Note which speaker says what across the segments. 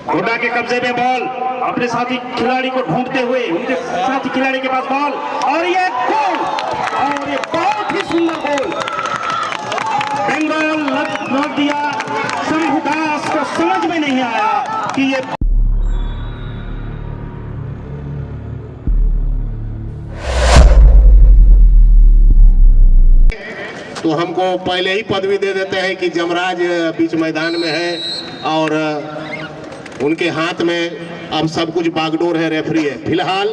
Speaker 1: गोटा के कब्जे में बॉल, अपने साथी खिलाड़ी को ढूंढते हुए उनके साथी खिलाड़ी के पास बॉल, और ये गोल, और ये बहुत ही सुंदर गोल। बंगाल लग दिया, शंभू दास को समझ में नहीं आया कि ये
Speaker 2: तो हमको पहले ही पदवी दे देते हैं कि जमराज बीच मैदान में है और उनके हाथ में अब सब कुछ बागडोर है, रेफरी है। फिलहाल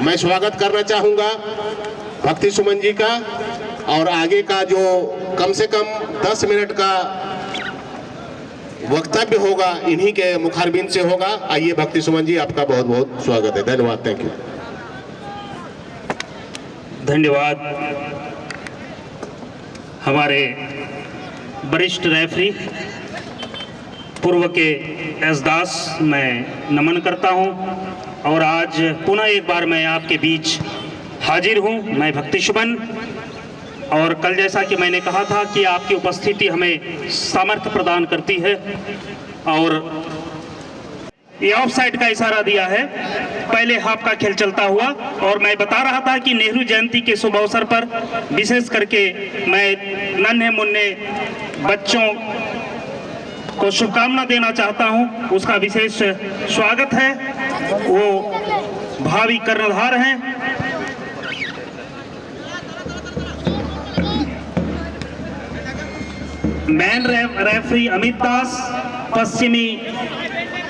Speaker 2: मैं स्वागत करना चाहूँगा भक्ति सुमन जी का, और आगे का जो कम से कम 10 मिनट का वक्तव्य होगा इन्हीं के मुखारबिंद से होगा। आइए भक्ति सुमन जी, आपका बहुत बहुत स्वागत है। धन्यवाद। Thank you.
Speaker 1: धन्यवाद। हमारे वरिष्ठ रेफरी पूर्व के एस दास मैं नमन करता हूं, और आज पुनः एक बार मैं आपके बीच हाजिर हूं। मैं भक्ति सुमन, और कल जैसा कि मैंने कहा था कि आपकी उपस्थिति हमें सामर्थ्य प्रदान करती है, और ये ऑफ साइड का इशारा दिया है पहले हाफ का खेल चलता हुआ। और मैं बता रहा था कि नेहरू जयंती के शुभ अवसर पर विशेष करके मैं नन्हे मुन्ने बच्चों को शुभकामना देना चाहता हूं, उसका विशेष स्वागत है। वो भावी कर्णधार हैं। मैन रेफरी अमित दास, पश्चिमी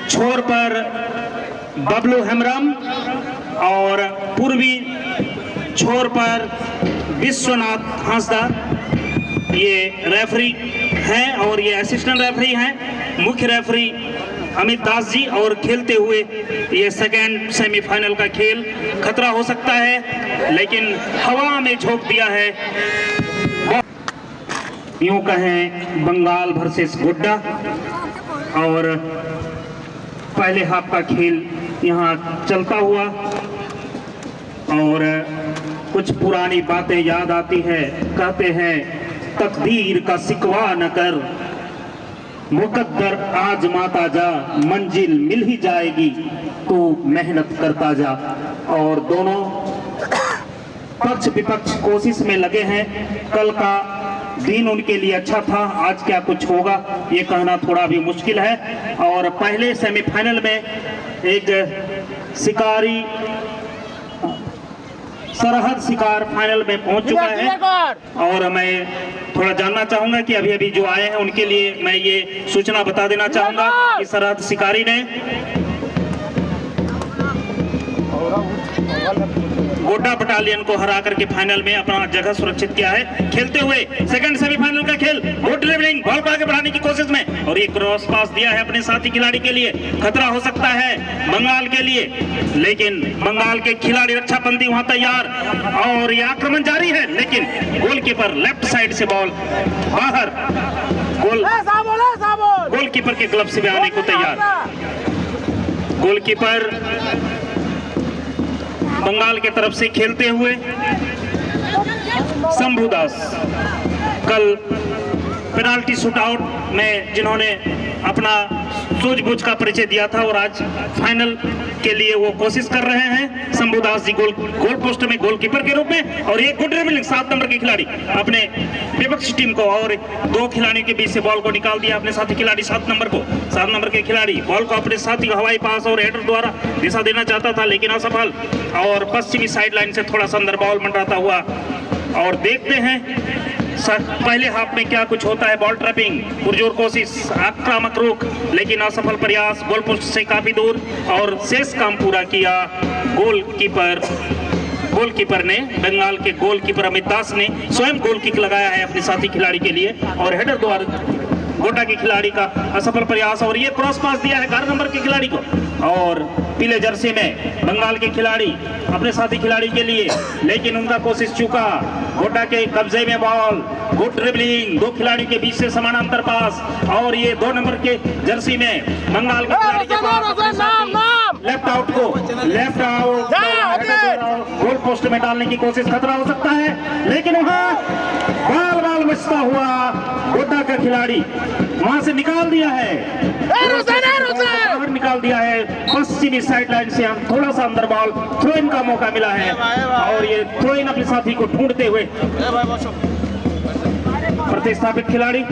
Speaker 1: छोर पर बबलू हेमरम, और पूर्वी छोर पर विश्वनाथ हांसदा ये रेफरी हैं, और ये असिस्टेंट रेफरी हैं। मुख्य रेफरी अमित दास जी, और खेलते हुए ये सेकेंड सेमीफाइनल का खेल खतरा हो सकता है, लेकिन हवा में झोंक दिया है। यूं कहें बंगाल वर्सेस गोड्डा, और पहले हाफ का खेल यहाँ चलता हुआ, और कुछ पुरानी बातें याद आती है। कहते हैं तकदीर का सिकवा न कर, मुकद्दर आजमाता जा, मंजिल मिल ही जाएगी, तू मेहनत करता जा। और दोनों पक्ष विपक्ष कोशिश में लगे हैं। कल का दिन उनके लिए अच्छा था, आज क्या कुछ होगा ये कहना थोड़ा भी मुश्किल है। और पहले सेमीफाइनल में एक शिकारी सरहद शिकार फाइनल में पहुंच चुका है, और मैं थोड़ा जानना चाहूंगा कि अभी अभी जो आए हैं उनके लिए मैं ये सूचना बता देना चाहूंगा कि सरहद शिकारी ने गोड्डा बटालियन को हरा करके फाइनल में अपना जगह सुरक्षित किया है। खेलते हुए सेकंड सेमीफाइनल का खेल, गुड ड्रिबलिंग, बॉल को आगे बढ़ाने की कोशिश में, और ये क्रॉस पास दिया है अपने साथी खिलाड़ी के लिए। खतरा हो सकता है बंगाल के लिए, लेकिन बंगाल के खिलाड़ी रक्षाबंदी वहां तैयार, और ये आक्रमण जारी है, लेकिन गोलकीपर लेफ्ट साइड से बॉल बाहर, गोलकीपर के ग्लव से आने को तैयार। गोलकीपर बंगाल के तरफ से खेलते हुए शंभू दास, कल पेनाल्टी शूटआउट में जिन्होंने अपना सूझबूझ का परिचय दिया था, और आज फाइनल के लिए वो कोशिश कर रहे हैं। शंभू दास जी गोल पोस्ट में गोलकीपर के रूप में, और एक गुड ड्रिबलिंग 7 नंबर के खिलाड़ी अपने विपक्ष टीम को, और 2 खिलाड़ियों के बीच से बॉल को निकाल दिया अपने साथी खिलाड़ी 7 नंबर के खिलाड़ी बॉल को अपने साथी हवाई पास और हेडर द्वारा दिशा देना चाहता था, लेकिन असफल। और पश्चिमी साइड लाइन से थोड़ा सा अंदर बॉल मंडराता हुआ, और देखते हैं पहले हाफ में क्या कुछ होता है। बॉल ट्रैपिंग, पुरजोर कोशिश, आक्रामक रुख, लेकिन असफल प्रयास, गोल पोस्ट से काफी दूर, और शेष काम पूरा किया गोलकीपर ने। बंगाल के गोलकीपर अमित दास ने स्वयं गोल किक लगाया है अपने साथी खिलाड़ी के लिए, और हेडर द्वारा गोड्डा के खिलाड़ी का असफल प्रयास, और ये क्रॉस पास दिया है 11 नंबर के खिलाड़ी को, और पीले जर्सी में बंगाल के खिलाड़ी अपने साथी खिलाड़ी के लिए, लेकिन उनका कोशिश चूका। गोड्डा के कब्जे में बॉल, गुड ड्रिबलिंग, 2 खिलाड़ियों के बीच से समानांतर पास, और ये 2 नंबर के जर्सी में बंगाल के खिलाड़ी के पास लेफ्ट आउट गोल पोस्ट में डालने की कोशिश, खतरा हो सकता है, लेकिन वहां बाल बचता हुआ गोड्डा का खिलाड़ी वहां से निकाल दिया है, बाहर निकाल दिया है पश्चिमी साइड लाइन से। हम थोड़ा सा अंदर बॉल थ्रो इन का मौका मिला है और ये थ्रो इन अपने साथी को ढूंढते हुए प्रतिस्थापित खिलाड़ी,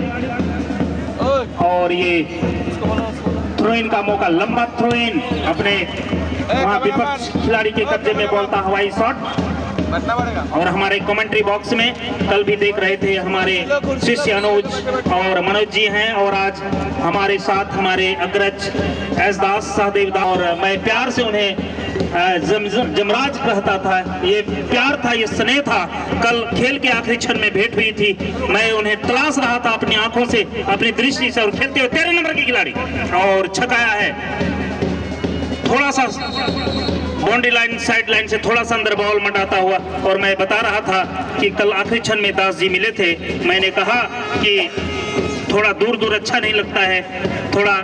Speaker 1: और ये थ्रो इन का मौका, लंबा थ्रो इन अपने वहां विपक्ष खिलाड़ी के कब्जे में बॉल था, हवाई शॉट। और हमारे कमेंट्री बॉक्स में कल भी देख रहे थे हमारे शिष्य अनुज और मनोज जी हैं, और आज हमारे साथ हमारे अग्रज एसदास सहदेव दास, और मैं प्यार से उन्हें जमराज कहता था। ये प्यार था, ये स्नेह था। कल खेल के आखिरी क्षण में भेंट हुई थी, मैं उन्हें तलाश रहा था अपनी आंखों से, अपनी दृष्टि से, और खेलते हुए 13 नंबर के खिलाड़ी और छकाया है। थोड़ा सा बाउंड्री लाइन साइड लाइन से थोड़ा सा अंदर बॉल मंडाता हुआ, और मैं बता रहा था कि कल आखिरी क्षण में दास जी मिले थे। मैंने कहा कि थोड़ा दूर दूर अच्छा नहीं लगता है, थोड़ा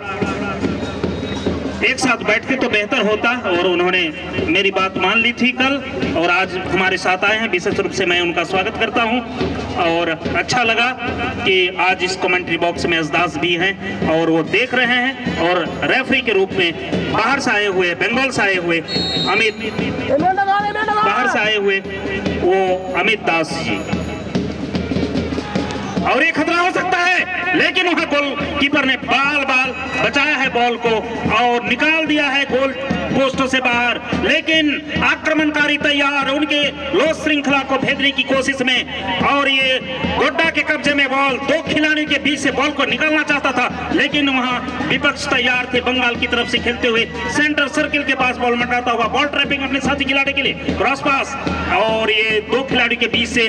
Speaker 1: एक साथ बैठते तो बेहतर होता, और उन्होंने मेरी बात मान ली थी कल, और आज हमारे साथ आए हैं। विशेष रूप से मैं उनका स्वागत करता हूं, और अच्छा लगा कि आज इस कमेंट्री बॉक्स में एसदास भी हैं और वो देख रहे हैं, और रेफरी के रूप में बाहर से आए हुए, बंगाल से आए हुए अमित, बाहर से आए हुए वो अमित दास जी। और ये खतरा हो सकता है, लेकिन वहां गोलकीपर ने बाल बचाया है बॉल को और निकाल दिया है गोल पोस्टों से बाहर, लेकिन आक्रमणकारी तैयार उनके लो श्रृंखला को भेदने की कोशिश में, और ये गोड्डा के कब्जे में बॉल, दो खिलाड़ियों के बीच से बॉल को निकालना चाहता था, लेकिन वहां विपक्ष तैयार थे बंगाल की तरफ से खेलते हुए। सेंटर सर्किल के पास बॉल मंडाता हुआ, बॉल ट्रैपिंग अपने साथी खिलाड़ी के लिए, क्रॉस पास, और ये दो खिलाड़ियों के बीच से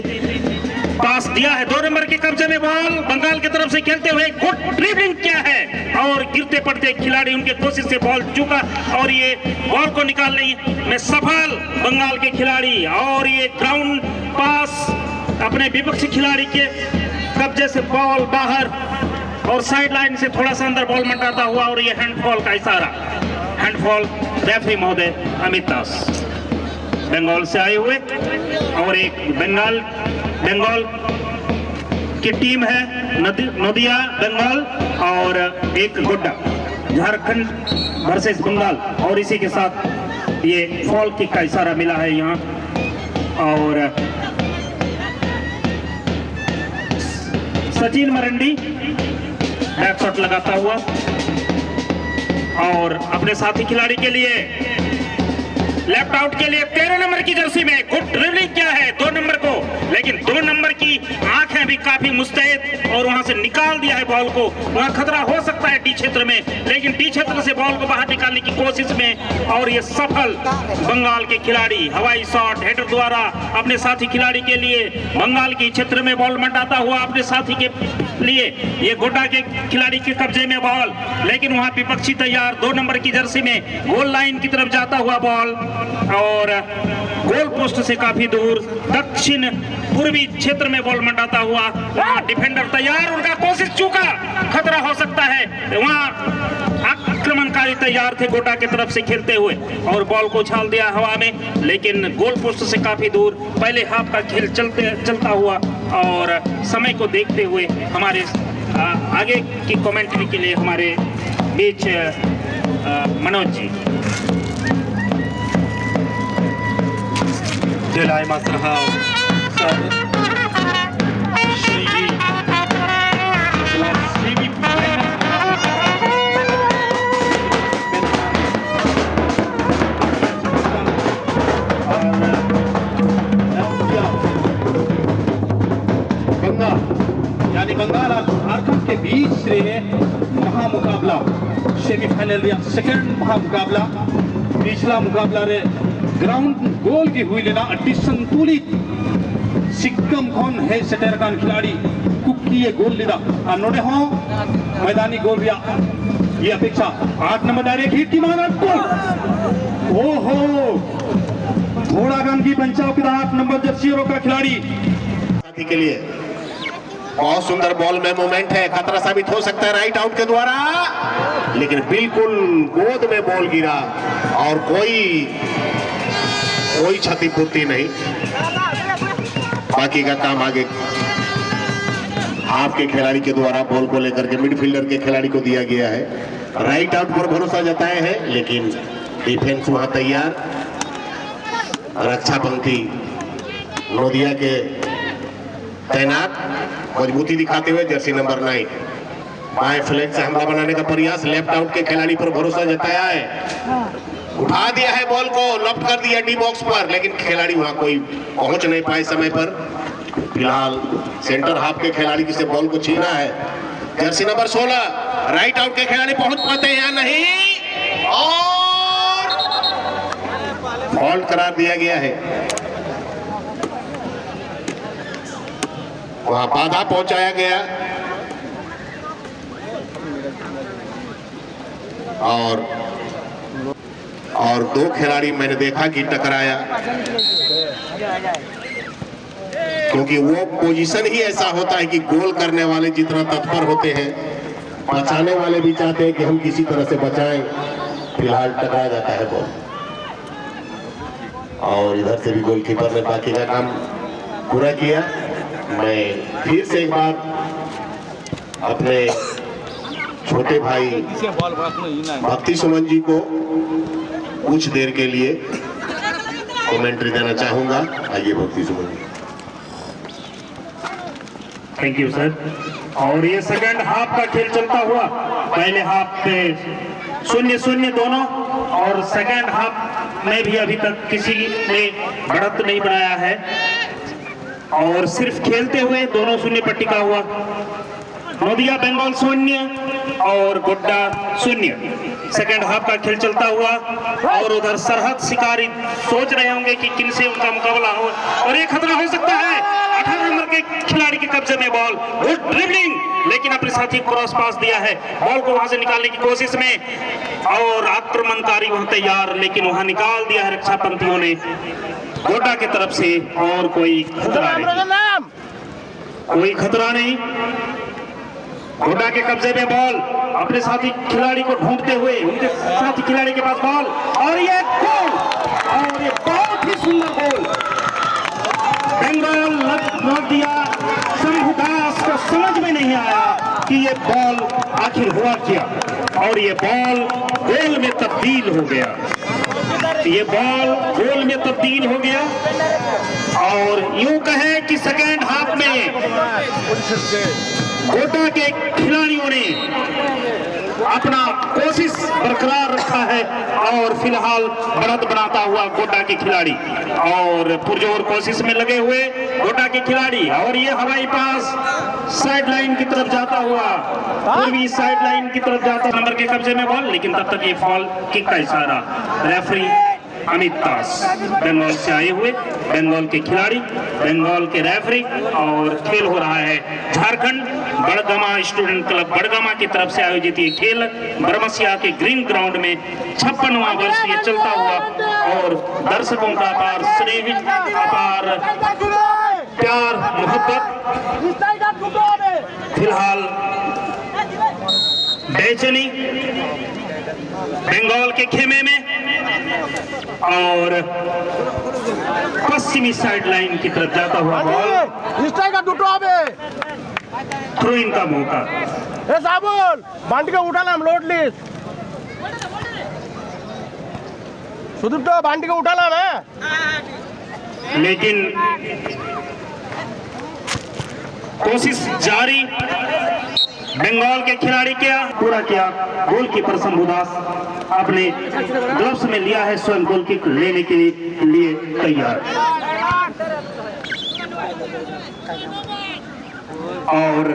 Speaker 1: पास दिया है। 2 नंबर के कब्जे में बॉल बंगाल की तरफ से खेलते हुए, गुड ड्रिबलिंग किया है, और गिरते पड़ते खिलाड़ी उनके कोशिश से बॉल चूका, और ये बॉल को निकालने में सफल बंगाल के खिलाड़ी, और ये ग्राउंड पास अपने विपक्षी खिलाड़ी के कब्जे से बॉल बाहर, और साइड लाइन से थोड़ा सा अंदर बॉल मंडाता हुआ, और ये हैंडफॉल का इशारा, हैंडफॉल रेफरी महोदय अमित दास बंगाल से आए हुए, और एक बंगाल की टीम है नदिया बंगाल, और एक गोड्डा झारखंड वर्सेस बंगाल, और इसी के साथ ये फॉल किक का इशारा मिला है यहाँ। और सचिन मरंडी बैक शॉट लगाता हुआ, और अपने साथी खिलाड़ी के लिए लेफ्ट आउट के लिए 13 नंबर की जर्सी में गुड ड्रिबलिंग किया है 2 नंबर को, लेकिन 2 नंबर की आंखें भी काफी मुस्तैद, और वहां से निकाल दिया है बॉल को। वहां खतरा हो सकता है डी क्षेत्र में, लेकिन डी क्षेत्र से बॉल को बाहर निकालने की कोशिश में, और ये सफल बंगाल के खिलाड़ी हवाई शॉट हेडर द्वारा अपने साथी खिलाड़ी के लिए, बंगाल के क्षेत्र में बॉल मंडाता हुआ अपने साथी के लिए, ये गोड्डा के खिलाड़ी के कब्जे में बॉल, लेकिन वहां विपक्षी तैयार 2 नंबर की जर्सी में गोल लाइन की तरफ जाता हुआ बॉल, और गोल पोस्ट से काफी दूर दक्षिण पूर्वी क्षेत्र में बॉल मंडाता हुआ, वहां डिफेंडर तैयार, उनका कोशिश चूका, खतरा हो सकता है। वहां आक्रमणकारी तैयार थे गोड्डा की तरफ से खेलते हुए, और बॉल को उछाल दिया हवा में, लेकिन गोल पोस्ट से काफी दूर। पहले हाफ का खेल चलता हुआ, और समय को देखते हुए हमारे आगे की कमेंट्री के लिए हमारे बीच मनोज जी।
Speaker 3: दिलाई मासरहा यानी बंगाल और झारखंड के बीच से महामुकाबला सेमीफाइनल या सेकंड महामुकाबला, पिछला मुकाबला रे ग्राउंड गोल की हुई लेना अति संतुलित सिक्कम कौन है सेटर कान खिलाड़ी कुकी ये गोल लेदा और नोडे हो मैदानी गोल या ये अपेक्षा 8 नंबर डायरेक्ट हिट की माना गोल। ओहो थोड़ा गन की बचाव के 8 नंबर जर्सियों का खिलाड़ी
Speaker 2: साथी के लिए बहुत सुंदर बॉल में मोमेंट है, खतरा साबित हो सकता है राइट आउट के द्वारा, लेकिन बिल्कुल गोद में बॉल गिरा और कोई क्षतिपूर्ति नहीं, बाकी का काम आगे हाफ के खिलाड़ी के द्वारा बॉल को लेकर के मिडफील्डर के खिलाड़ी को दिया गया है। राइट आउट पर भरोसा जताए हैं, लेकिन डिफेंस वहां तैयार। रक्षा पंक्ति नोदिया के तैनात, मजबूती दिखाते हुए जर्सी नंबर 9 बाएं फ्लैंक से हमला बनाने का प्रयास। लेफ्ट आउट के खिलाड़ी पर भरोसा जताया है, उठा दिया है बॉल को, लॉफ्ट कर दिया डी बॉक्स पर, लेकिन खिलाड़ी वहां कोई पहुंच नहीं पाए समय पर। फिलहाल सेंटर हाफ के खिलाड़ी की से बॉल को छीना है। जर्सी नंबर 16 राइट आउट के खिलाड़ी पहुंच पाते हैं या नहीं, और फॉल्ट करार दिया गया है। वहां बाधा पहुंचाया गया और दो खिलाड़ी मैंने देखा कि टकराया, क्योंकि वो पोजीशन ही ऐसा होता है कि गोल करने वाले जितना तत्पर होते हैं, बचाने वाले भी चाहते हैं कि हम किसी तरह से बचाएं। फिलहाल टकरा जाता है बॉल, और इधर से भी गोलकीपर ने बाकी का काम पूरा किया। मैं फिर से एक बार अपने छोटे भाई भक्ति सुमन जी को कुछ देर के लिए कमेंट्री देना चाहूंगा। आइए Bhakti Suman ji.
Speaker 1: Thank you sir. और ये सेकंड हाफ का खेल चलता हुआ, पहले हाफ पे 0-0 दोनों, और सेकंड हाफ में भी अभी तक किसी ने बढ़त नहीं बनाया है, और सिर्फ खेलते हुए दोनों शून्य पर टिका हुआ। नोदिया बंगाल 0 और गोड्डा 0। सेकंड हाफ का खेल चलता हुआ, और उधर सरहद शिकारी सोच रहे होंगे कि किनसे उनका मुकाबला हो, और ये खतरा हो सकता है। 18 नंबर के खिलाड़ी के कब्जे में बॉल, गुड ड्रिबलिंग, लेकिन अपने साथी क्रॉस पास दिया है, बॉल को वहां से निकालने की कोशिश में, और आक्रमणकारी वहां तैयार, लेकिन वहां निकाल दिया है रक्षा पंथियों ने गोड्डा की तरफ से। और कोई खतरा नहीं, कोई खतरा नहीं। गोड्डा के कब्जे में बॉल, अपने साथी खिलाड़ी को ढूंढते हुए उनके साथी खिलाड़ी के पास बॉल, और ये गोल, और ये बहुत ही सुंदर गोल। बंगाल नोदिया शंभुदास को समझ में नहीं आया कि ये बॉल आखिर हुआ क्या, और ये बॉल गोल में तब्दील हो गया। ये बॉल गोल में तब्दील हो गया, और यूं कहे कि सेकेंड हाफ में गोड्डा के खिलाड़ियों ने अपना कोशिश बरकरार रखा है, और फिलहाल बढ़त बनाता हुआ गोड्डा के खिलाड़ी, और पुरजोर कोशिश में लगे हुए गोड्डा के खिलाड़ी। और ये हवाई पास साइड लाइन की तरफ जाता हुआ, पूर्वी साइड लाइन की तरफ जाता, नंबर के कब्जे में बॉल, लेकिन तब तक ये फॉल किक का इशारा। रेफरी अमित दास बंगाल से आए हुए, बंगाल के खिलाड़ी, बंगाल के रेफरी, और खेल हो रहा है झारखंड बड़गमा स्टूडेंट क्लब बड़गमा की तरफ से आयोजित ये खेल बरमसिया के ग्रीन ग्राउंड में 56वां वर्ष ये चलता हुआ, और दर्शकों का अपार स्नेह, अपार प्यार, मोहब्बत, फिलहाल बेचैनी बंगाल के खेमे में, और पश्चिमी साइड लाइन की तरफ जाता हुआ बॉल, थ्रो इन का मौका।
Speaker 4: लोड लिस्ट सुदीप तो बांटी को उठाना ना,
Speaker 1: लेकिन कोशिश जारी। बंगाल के खिलाड़ी क्या पूरा किया, गोलकीपर शंभुदास अपने ग्लव्स में लिया है, स्वयं गोल किक लेने के लिए तैयार, और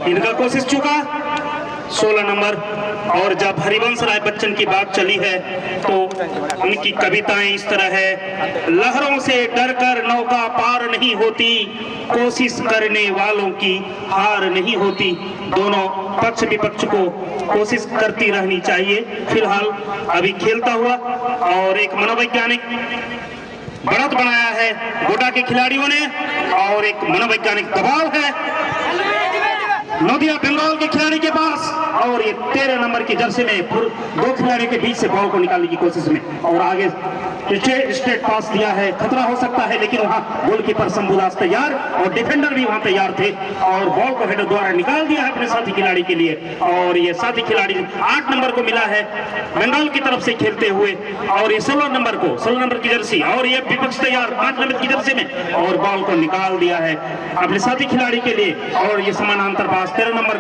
Speaker 1: इनका कोशिश चुका 16 नंबर। और जब हरिवंश राय बच्चन की बात चली है तो उनकी कविताएं इस तरह है, लहरों से डरकर नौका पार नहीं होती, कोशिश करने वालों की हार नहीं होती। दोनों पक्ष विपक्ष को कोशिश करती रहनी चाहिए। फिलहाल अभी खेलता हुआ, और एक मनोवैज्ञानिक बढ़त बनाया है गोड्डा के खिलाड़ियों ने, और एक मनोवैज्ञानिक दबाव है, नोदिया बंगाल के खिलाड़ी के पास, और ये 13 नंबर की जर्सी में दो खिलाड़ियों के बीच से बॉल को निकालने की कोशिश में, और आगे स्ट्रेट पास दिया है, खतरा हो सकता है, लेकिन वहां गोलकीपर शंभुदास तैयार और डिफेंडर भी वहां तैयार थे और बॉल को हेडर द्वारा निकाल दिया है अपने साथी खिलाड़ी के लिए। और ये साथी खिलाड़ी 8 नंबर को मिला है बंगाल की तरफ से खेलते हुए, और ये 16 नंबर की जर्सी, और ये विपक्ष तैयार 5 नंबर की जर्सी में, और बॉल को निकाल दिया है अपने साथी खिलाड़ी के लिए। और ये समानांतर पास 13 नंबर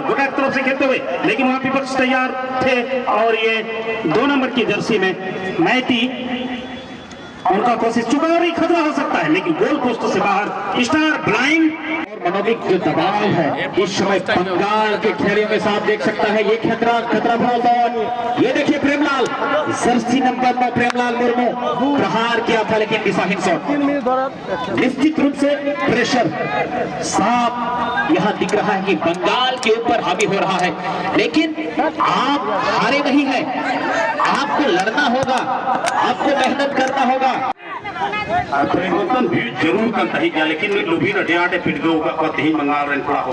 Speaker 1: गोटा की तरफ से खेलते हुए, लेकिन वहां विपक्ष तैयार थे, और ये 2 नंबर की जर्सी में मैती उनका कोशिश चुका, और खतरा हो सकता है, लेकिन गोल पोस्ट से बाहर। स्टार ब्लाइंड और मनोविक जो दबाव है इस समय बंगाल के खिलाड़ियों में साफ देख सकता है, ये खतरा भरा जोन। ये देखिए प्रेमलाल, जर्सी नंबर 9 प्रेमलाल मुर्मू प्रहार किया था, लेकिन दिशाहीन शॉट।
Speaker 4: 3 मिनट द्वारा
Speaker 1: निश्चित रूप से प्रेशर साफ यहाँ दिख रहा है कि बंगाल के ऊपर हावी हो रहा है, लेकिन आप हारे नहीं हैं, आपको लड़ना होगा, आपको मेहनत करना होगा।
Speaker 3: परिवर्तन भी जरूर करता ही गया, लेकिन लोभी रटियाटे पिटगो का पत ही मंगाल रन पड़ा हो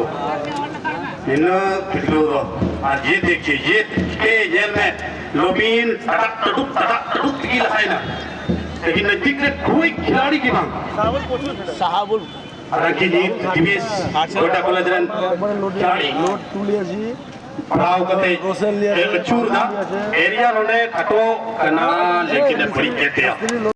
Speaker 3: इन पिटगो दो। आज ये देखिए, ये के जेल में लोबीन तड़क तड़ुक की लहाई ना, लेकिन नजदीक में कोई खिलाड़ी की मांग
Speaker 4: साहबुल
Speaker 3: रंजीत दिवेश गोटा कॉलेज रन खिलाड़ी
Speaker 4: लोड तुलियाजी
Speaker 3: पड़ाव करते एक चूर दा एरिया नोडे खटो कना लेकिन बड़ी कहते हैं